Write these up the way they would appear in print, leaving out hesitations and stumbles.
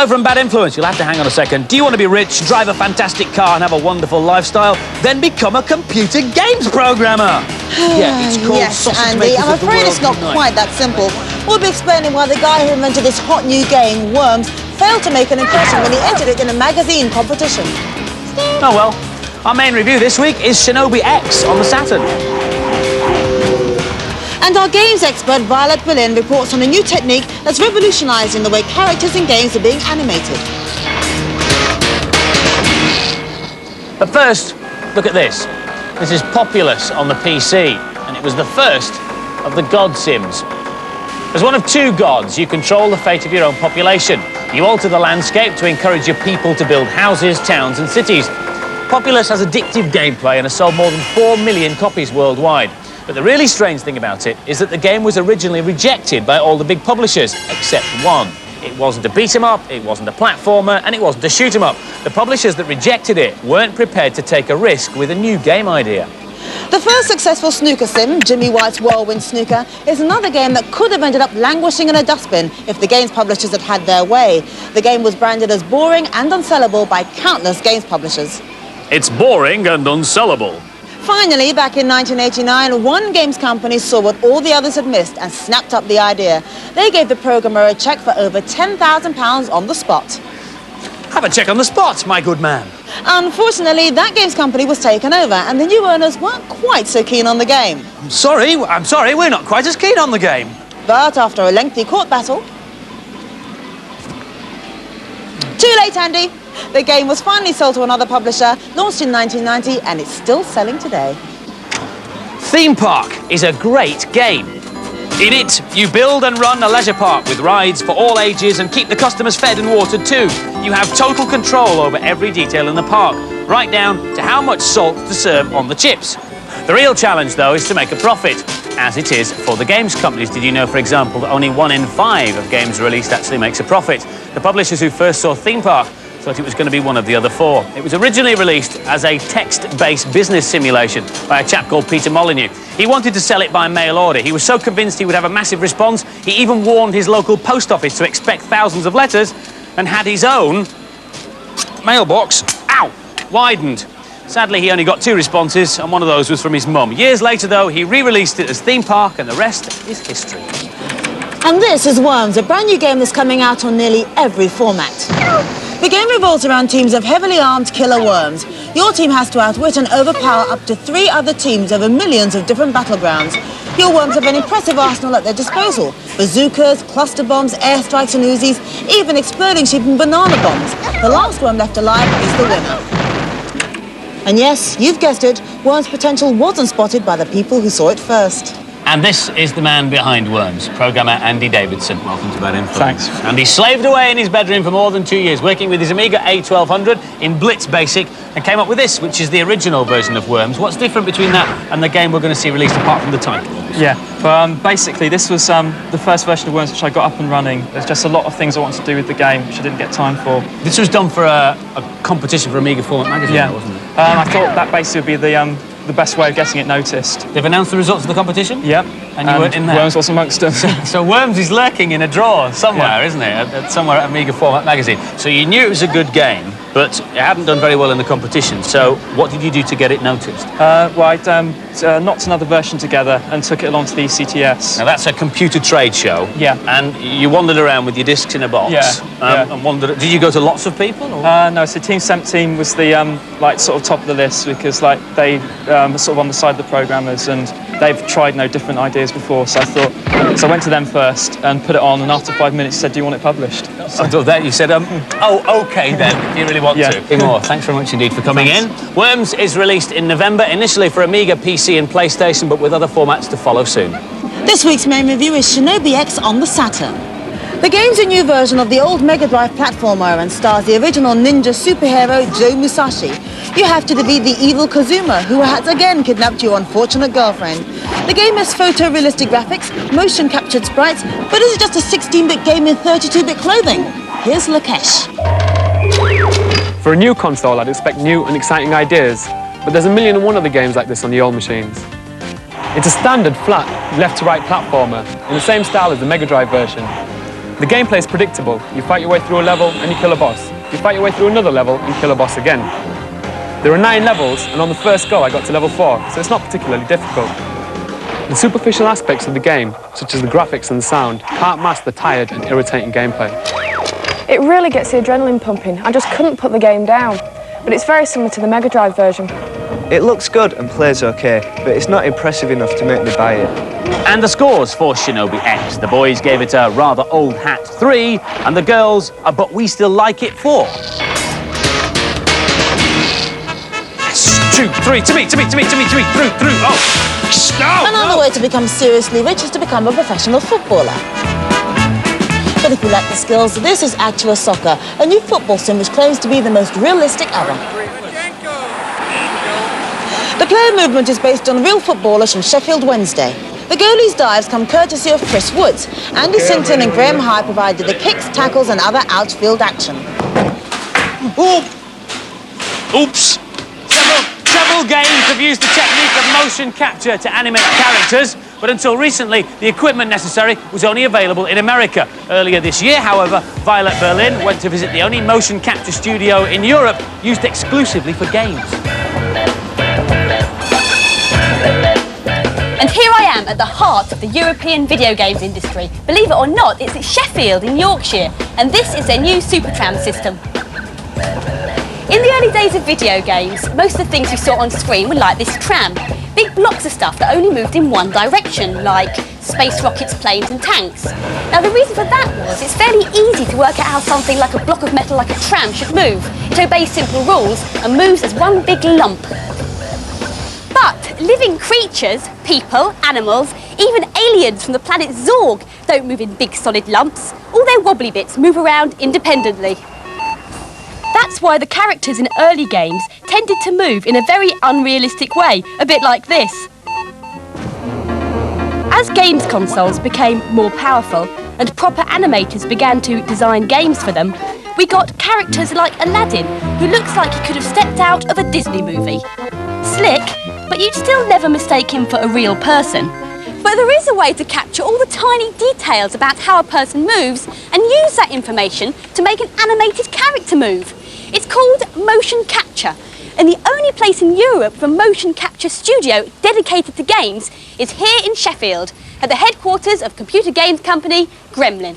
Hello from Bad Influence. You'll have to hang on a second. Do you want to be rich, drive a fantastic car and have a wonderful lifestyle? Then become a computer games programmer. Yeah, it's called Yes, Sausage Andy, Makers I'm of the afraid World it's not Unite. quite that simple. We'll be explaining why the guy who invented this hot new game, Worms, failed to make an impression when he entered it in a magazine competition. Oh well. Our main review this week is Shinobi X on the Saturn. And our games expert, Violet Berlin, reports on a new technique that's revolutionising the way characters in games are being animated. But first, look at this. This is Populous on the PC, and it was the first of the God Sims. As one of two gods, you control the fate of your own population. You alter the landscape to encourage your people to build houses, towns and cities. Populous has addictive gameplay and has sold more than 4 million copies worldwide. But the really strange thing about it is that the game was originally rejected by all the big publishers, except one. It wasn't a beat-em-up, it wasn't a platformer, and it wasn't a shoot-em-up. The publishers that rejected it weren't prepared to take a risk with a new game idea. The first successful snooker sim, Jimmy White's Whirlwind Snooker, is another game that could have ended up languishing in a dustbin if the games publishers had had their way. The game was branded as boring and unsellable by countless games publishers. It's boring and unsellable. Finally, back in 1989, one games company saw what all the others had missed and snapped up the idea. They gave the programmer a cheque for over £10,000 on the spot. Have a check on the spot, my good man. Unfortunately, that games company was taken over and the new owners weren't quite so keen on the game. I'm sorry, we're not quite as keen on the game. But after a lengthy court battle... Too late, Andy. The game was finally sold to another publisher, launched in 1990, and it's still selling today. Theme Park is a great game. In it, you build and run a leisure park with rides for all ages and keep the customers fed and watered too. You have total control over every detail in the park, right down to how much salt to serve on the chips. The real challenge, though, is to make a profit, as it is for the games companies. Did you know, for example, that only 1 in 5 of games released actually makes a profit? The publishers who first saw Theme Park thought it was going to be one of the other 4. It was originally released as a text-based business simulation by a chap called Peter Molyneux. He wanted to sell it by mail order. He was so convinced he would have a massive response, he even warned his local post office to expect thousands of letters and had his own mailbox, widened. Sadly, he only got 2 responses, and one of those was from his mum. Years later, though, he re-released it as Theme Park, and the rest is history. And this is Worms, a brand new game that's coming out on nearly every format. The game revolves around teams of heavily armed killer worms. Your team has to outwit and overpower up to 3 other teams over millions of different battlegrounds. Your worms have an impressive arsenal at their disposal. Bazookas, cluster bombs, airstrikes and Uzis, even exploding sheep and banana bombs. The last worm left alive is the winner. And yes, you've guessed it, Worms' potential wasn't spotted by the people who saw it first. And this is the man behind Worms, programmer Andy Davidson. Welcome to Bad Influence. Thanks. Andy slaved away in his bedroom for more than 2 years, working with his Amiga A1200 in Blitz Basic, and came up with this, which is the original version of Worms. What's different between that and the game we're going to see released apart from the title? Yeah, but basically this was the first version of Worms which I got up and running. There's just a lot of things I wanted to do with the game which I didn't get time for. This was done for a competition for Amiga Format magazine, Yeah. wasn't it? I thought that basically would be the best way of getting it noticed. They've announced the results of the competition? Yep. And you weren't in there? Worms was amongst them. So Worms is lurking in a drawer somewhere, Yeah. isn't it? Somewhere at Amiga Format magazine. So you knew it was a good game, but it hadn't done very well in the competition. So what did you do to get it noticed? Well, I knocked another version together and took it along to the ECTS. Now that's a computer trade show. Yeah. And you wandered around with your discs in a box. Yeah. And wondered. Did you go to lots of people? Or? No, so Team 17 was the sort of top of the list because they were sort of on the side of the programmers and they've tried no different ideas before. So I went to them first and put it on, and after 5 minutes said, "Do you want it published?" So I thought that you said, "Oh, okay then. If you really want to." More. Thanks very much indeed for coming in. Worms is released in November, initially for Amiga, PC, and PlayStation, but with other formats to follow soon. This week's main review is Shinobi X on the Saturn. The game's a new version of the old Mega Drive platformer and stars the original ninja superhero Joe Musashi. You have to defeat the evil Kazuma, who has again kidnapped your unfortunate girlfriend. The game has photorealistic graphics, motion-captured sprites, but is it just a 16-bit game in 32-bit clothing? Here's Lakesh. For a new console, I'd expect new and exciting ideas, but there's 1,000,001 other games like this on the old machines. It's a standard, flat, left-to-right platformer in the same style as the Mega Drive version. The gameplay is predictable. You fight your way through a level and you kill a boss. You fight your way through another level and kill a boss again. There are 9 levels, and on the first go I got to level 4, so it's not particularly difficult. The superficial aspects of the game, such as the graphics and the sound, can't mask the tired and irritating gameplay. It really gets the adrenaline pumping. I just couldn't put the game down. But it's very similar to the Mega Drive version. It looks good and plays okay, but it's not impressive enough to make me buy it. And the scores for Shinobi X. The boys gave it a rather old hat 3, and the girls a but we still like it 4. Yes, 2, 3, to me, through, oh. No, Another way to become seriously rich is to become a professional footballer. But if you lack the skills, this is Actua Soccer, a new football sim which claims to be the most realistic ever. The player movement is based on real footballers from Sheffield Wednesday. The goalie's dives come courtesy of Chris Woods. Andy Sinton and Graham High provided the kicks, tackles and other outfield action. Oops! Several games have used the technique of motion capture to animate characters, but until recently, the equipment necessary was only available in America. Earlier this year, however, Violet Berlin went to visit the only motion capture studio in Europe used exclusively for games. And here I am at the heart of the European video games industry. Believe it or not, it's at Sheffield in Yorkshire, and this is their new Supertram system. In the early days of video games, most of the things you saw on screen were like this tram. Big blocks of stuff that only moved in one direction, like space rockets, planes and tanks. Now the reason for that was it's fairly easy to work out how something like a block of metal like a tram should move. It obeys simple rules and moves as one big lump. But living creatures, people, animals, even aliens from the planet Zorg don't move in big solid lumps. All their wobbly bits move around independently. That's why the characters in early games tended to move in a very unrealistic way, a bit like this. As games consoles became more powerful and proper animators began to design games for them, we got characters like Aladdin, who looks like he could have stepped out of a Disney movie. Slick, but you'd still never mistake him for a real person. But there is a way to capture all the tiny details about how a person moves and use that information to make an animated character move. It's called motion capture, and the only place in Europe with a motion capture studio dedicated to games is here in Sheffield, at the headquarters of computer games company Gremlin.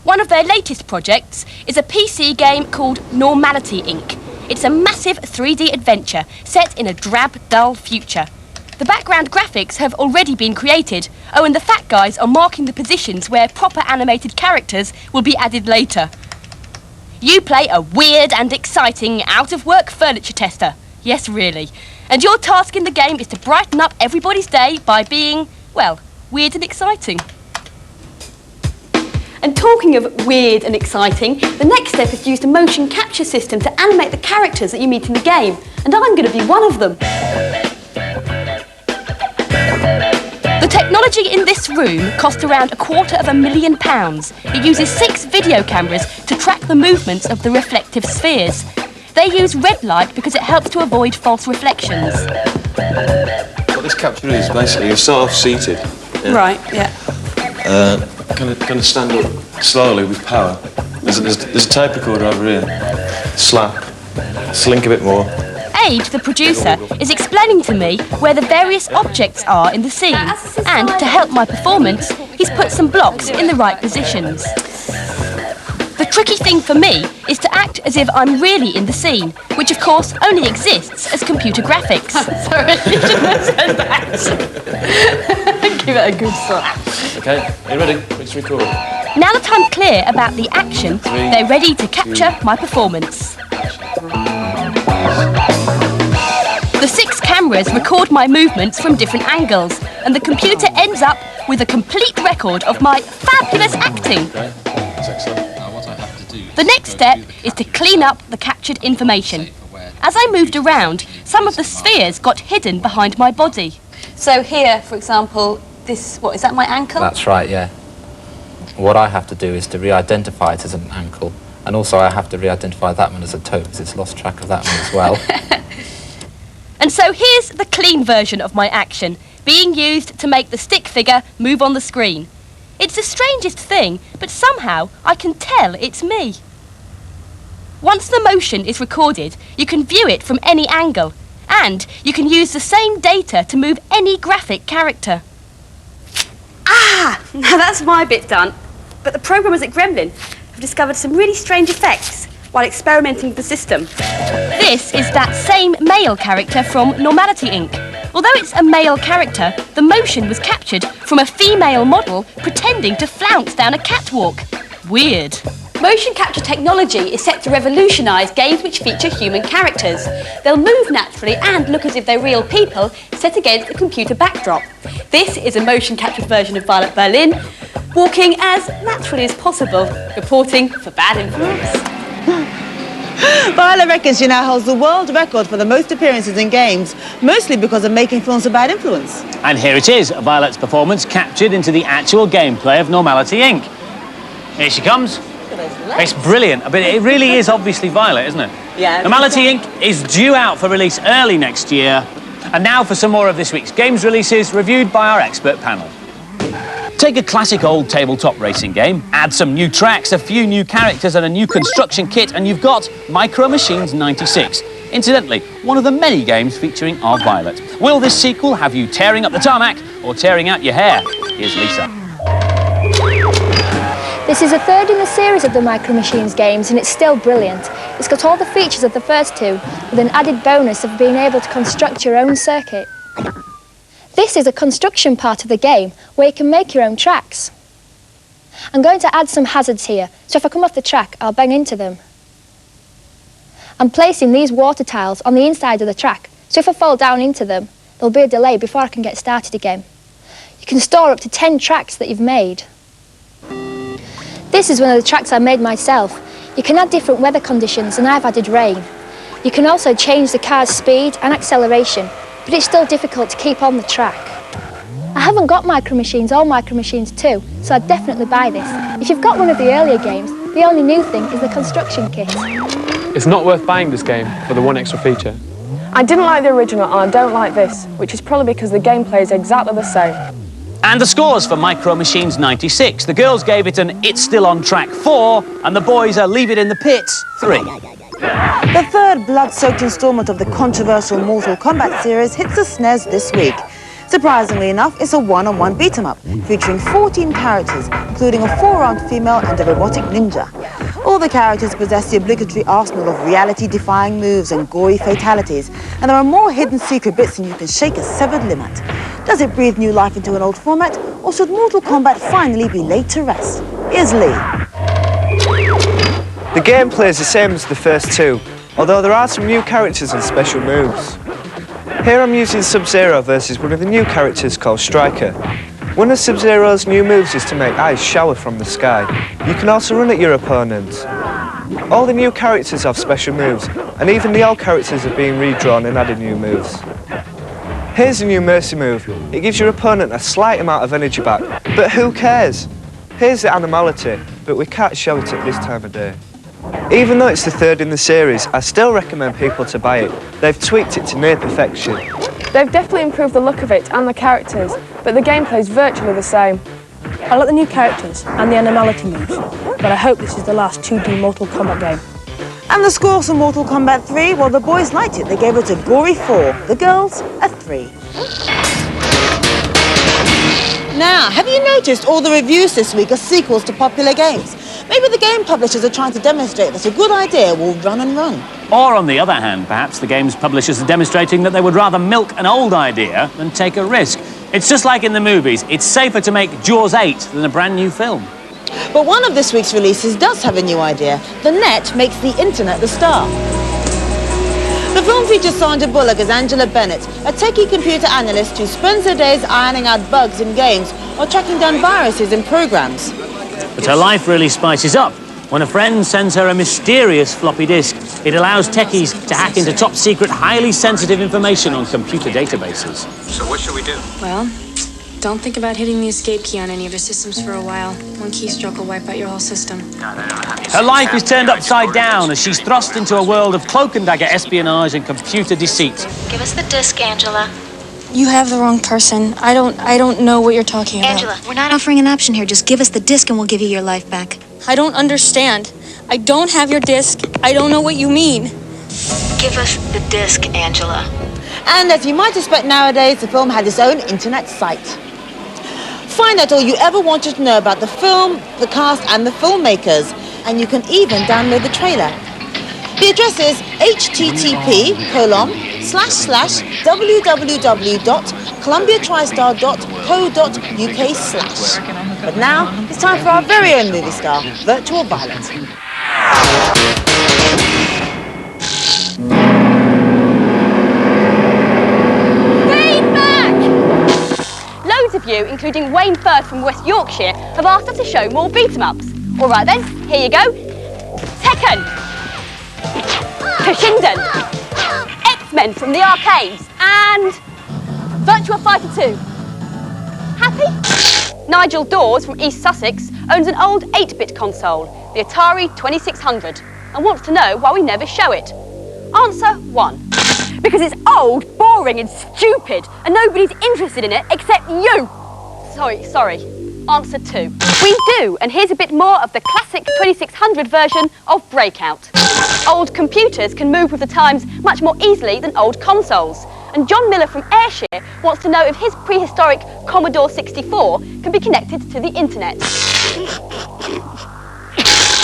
One of their latest projects is a PC game called Normality Inc. It's a massive 3D adventure set in a drab, dull future. The background graphics have already been created. Oh, and the fat guys are marking the positions where proper animated characters will be added later. You play a weird and exciting out-of-work furniture tester. Yes, really. And your task in the game is to brighten up everybody's day by being, well, weird and exciting. And talking of weird and exciting, the next step is to use the motion capture system to animate the characters that you meet in the game. And I'm going to be one of them. The technology in this room cost around £250,000. It uses 6 video cameras to track the movements of the reflective spheres. They use red light because it helps to avoid false reflections. What this capture is, basically, you start off seated. Yeah? Right, yeah. Kind of stand up slowly with power. There's a tape recorder over here. Slap. Slink a bit more. Abe, the producer, is explaining to me where the various objects are in the scene, and to help my performance, he's put some blocks in the right positions. The tricky thing for me is to act as if I'm really in the scene, which of course only exists as computer graphics. Sorry, you shouldn't have said that. Give it a good slap. Okay, are you ready? Let's record. Now that I'm clear about the action, they're ready to capture my performance. The 6 cameras record my movements from different angles, and the computer ends up with a complete record of my fabulous acting. Okay, that's excellent. Now what I have to do... The next step is to clean up the captured information. As I moved around, some of the spheres got hidden behind my body. So here, for example, this, what, is that my ankle? That's right, yeah. What I have to do is to re-identify it as an ankle, and also I have to re-identify that one as a toe, because it's lost track of that one as well. And so here's the clean version of my action, being used to make the stick figure move on the screen. It's the strangest thing, but somehow I can tell it's me. Once the motion is recorded, you can view it from any angle, and you can use the same data to move any graphic character. Ah, now that's my bit done. But the programmers at Gremlin have discovered some really strange effects while experimenting with the system. This is that same male character from Normality Inc. Although it's a male character, the motion was captured from a female model pretending to flounce down a catwalk. Weird. Motion capture technology is set to revolutionise games which feature human characters. They'll move naturally and look as if they're real people set against a computer backdrop. This is a motion captured version of Violet Berlin, walking as naturally as possible, reporting for Bad Influence. Violet reckons she now holds the world record for the most appearances in games, mostly because of making films for Bad Influence. And here it is, Violet's performance captured into the actual gameplay of Normality Inc. Here she comes. It's brilliant, but it really is obviously Violet, isn't it? Yeah. Normality Inc. is due out for release early next year. And now for some more of this week's games releases, reviewed by our expert panel. Take a classic old tabletop racing game, add some new tracks, a few new characters and a new construction kit, and you've got Micro Machines 96. Incidentally, one of the many games featuring our Violet. Will this sequel have you tearing up the tarmac or tearing out your hair? Here's Lisa. This is the third in the series of the Micro Machines games, and it's still brilliant. It's got all the features of the first two, with an added bonus of being able to construct your own circuit. This is a construction part of the game where you can make your own tracks. I'm going to add some hazards here, so if I come off the track, I'll bang into them. I'm placing these water tiles on the inside of the track, so if I fall down into them, there'll be a delay before I can get started again. You can store up to 10 tracks that you've made. This is one of the tracks I made myself. You can add different weather conditions, and I've added rain. You can also change the car's speed and acceleration, but it's still difficult to keep on the track. I haven't got Micro Machines or Micro Machines 2, so I'd definitely buy this. If you've got one of the earlier games, the only new thing is the construction kit. It's not worth buying this game for the one extra feature. I didn't like the original and I don't like this, which is probably because the gameplay is exactly the same. And the scores for Micro Machines 96. The girls gave it an It's Still on Track 4, and the boys a Leave It in the Pits 3. The third blood-soaked instalment of the controversial Mortal Kombat series hits the SNES this week. Surprisingly enough, it's a one-on-one beat-em-up, featuring 14 characters, including a 4-armed female and a robotic ninja. All the characters possess the obligatory arsenal of reality-defying moves and gory fatalities, and there are more hidden secret bits than you can shake a severed limb at. Does it breathe new life into an old format, or should Mortal Kombat finally be laid to rest? Here's Lee. The gameplay is the same as the first two, although there are some new characters and special moves. Here I'm using Sub-Zero versus one of the new characters called Striker. One of Sub-Zero's new moves is to make ice shower from the sky. You can also run at your opponents. All the new characters have special moves, and even the old characters are being redrawn and added new moves. Here's a new Mercy move. It gives your opponent a slight amount of energy back, but who cares? Here's the Animality, but we can't show it at this time of day. Even though it's the third in the series, I still recommend people to buy it. They've tweaked it to near perfection. They've definitely improved the look of it and the characters, but the gameplay is virtually the same. I like the new characters and the Animality moves, but I hope this is the last 2D Mortal Kombat game. And the scores for Mortal Kombat 3, well, the boys liked it. They gave it a gory 4. The girls, a 3. Now, have you noticed all the reviews this week are sequels to popular games? Maybe the game publishers are trying to demonstrate that a good idea will run and run. Or on the other hand, perhaps the game's publishers are demonstrating that they would rather milk an old idea than take a risk. It's just like in the movies. It's safer to make Jaws 8 than a brand new film. But one of this week's releases does have a new idea. The net makes the internet the star. The film features Sandra Bullock as Angela Bennett, a techie computer analyst who spends her days ironing out bugs in games or tracking down viruses in programs. But her life really spices up when a friend sends her a mysterious floppy disk. It allows techies to hack into top-secret, highly sensitive information on computer databases. So what should we do? Well, don't think about hitting the escape key on any of your systems for a while. One keystroke will wipe out your whole system. Her life is turned upside down as she's thrust into a world of cloak and dagger espionage and computer deceit. Give us the disk, Angela. You have the wrong person. I don't know what you're talking about. Angela, we're not offering an option here. Just give us the disc and we'll give you your life back. I don't understand. I don't have your disc. I don't know what you mean. Give us the disc, Angela. And as you might expect nowadays, the film had its own internet site. Find out all you ever wanted to know about the film, the cast and the filmmakers. And you can even download the trailer. The address is http://www.columbiatristar.co.uk/. But now, it's time for our very own movie star, Virtual Violet. Loads of you, including Wayne Firth from West Yorkshire, have asked us to show more beat-em-ups. All right then, here you go. Tekken, Toshinden, X-Men from the arcades, and Virtua Fighter 2. Happy? Nigel Dawes from East Sussex owns an old 8-bit console, the Atari 2600, and wants to know why we never show it. Answer 1. Because it's old, boring and stupid, and nobody's interested in it except you. Sorry. Answer 2. We do, and here's a bit more of the classic 2600 version of Breakout. Old computers can move with the times much more easily than old consoles. And John Miller from Ayrshire wants to know if his prehistoric Commodore 64 can be connected to the internet.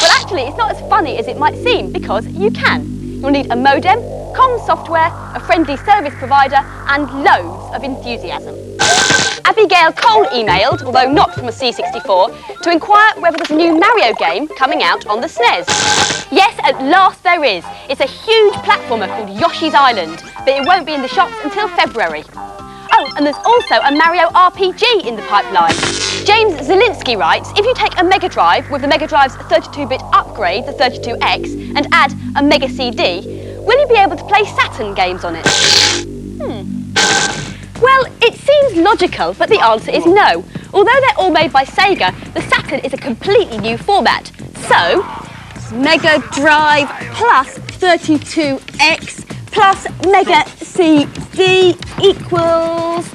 Well, actually, it's not as funny as it might seem, because you can. You'll need a modem, comms software, a friendly service provider, and loads of enthusiasm. Abigail Cole emailed, although not from a C64, to inquire whether there's a new Mario game coming out on the SNES. Yes, at last there is. It's a huge platformer called Yoshi's Island, but it won't be in the shops until February. Oh, and there's also a Mario RPG in the pipeline. James Zielinski writes, if you take a Mega Drive with the Mega Drive's 32-bit upgrade, the 32X, and add a Mega CD, will you be able to play Saturn games on it? Well, it seems logical, but the answer is no. Although they're all made by Sega, the Saturn is a completely new format. So, Mega Drive plus 32X plus Mega CD equals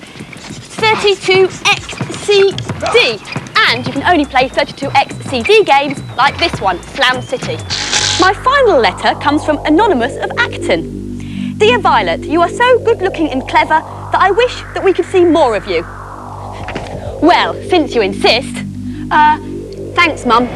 32X CD. And you can only play 32X CD games like this one, Slam City. My final letter comes from Anonymous of Acton. Dear Violet, you are so good-looking and clever that I wish that we could see more of you. Well, since you insist, thanks, Mum.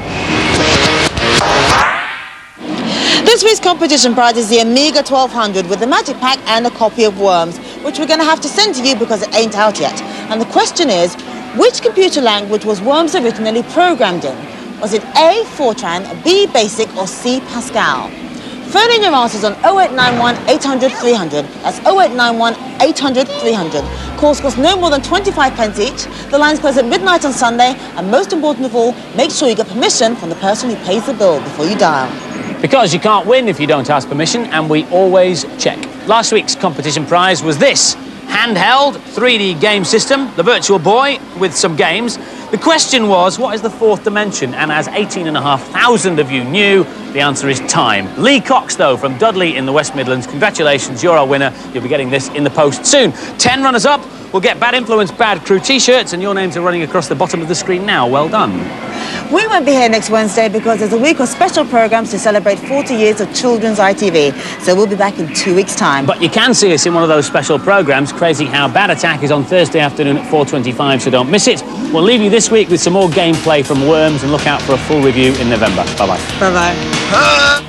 This week's competition prize is the Amiga 1200 with the Magic Pack and a copy of Worms, which we're going to have to send to you because it ain't out yet. And the question is, which computer language was Worms originally programmed in? Was it A, Fortran, B, Basic, or C, Pascal? Phone in your answers on 0891 800 300. That's 0891 800 300. Calls cost no more than 25 pence each. The lines close at midnight on Sunday. And most important of all, make sure you get permission from the person who pays the bill before you dial. Because you can't win if you don't ask permission, and we always check. Last week's competition prize was this handheld 3D game system, the Virtual Boy, with some games. The question was, what is the fourth dimension? And as 18,500 of you knew, the answer is time. Lee Cox, though, from Dudley in the West Midlands, congratulations, you're our winner. You'll be getting this in the post soon. 10 runners-up will get Bad Influence, Bad Crew T-shirts, and your names are running across the bottom of the screen now. Well done. We won't be here next Wednesday because there's a week of special programmes to celebrate 40 years of children's ITV. So we'll be back in 2 weeks' time. But you can see us in one of those special programmes. Crazy How Bad Attack is on Thursday afternoon at 4:25, so don't miss it. We'll leave you this week with some more gameplay from Worms and look out for a full review in November. Bye-bye. Bye-bye.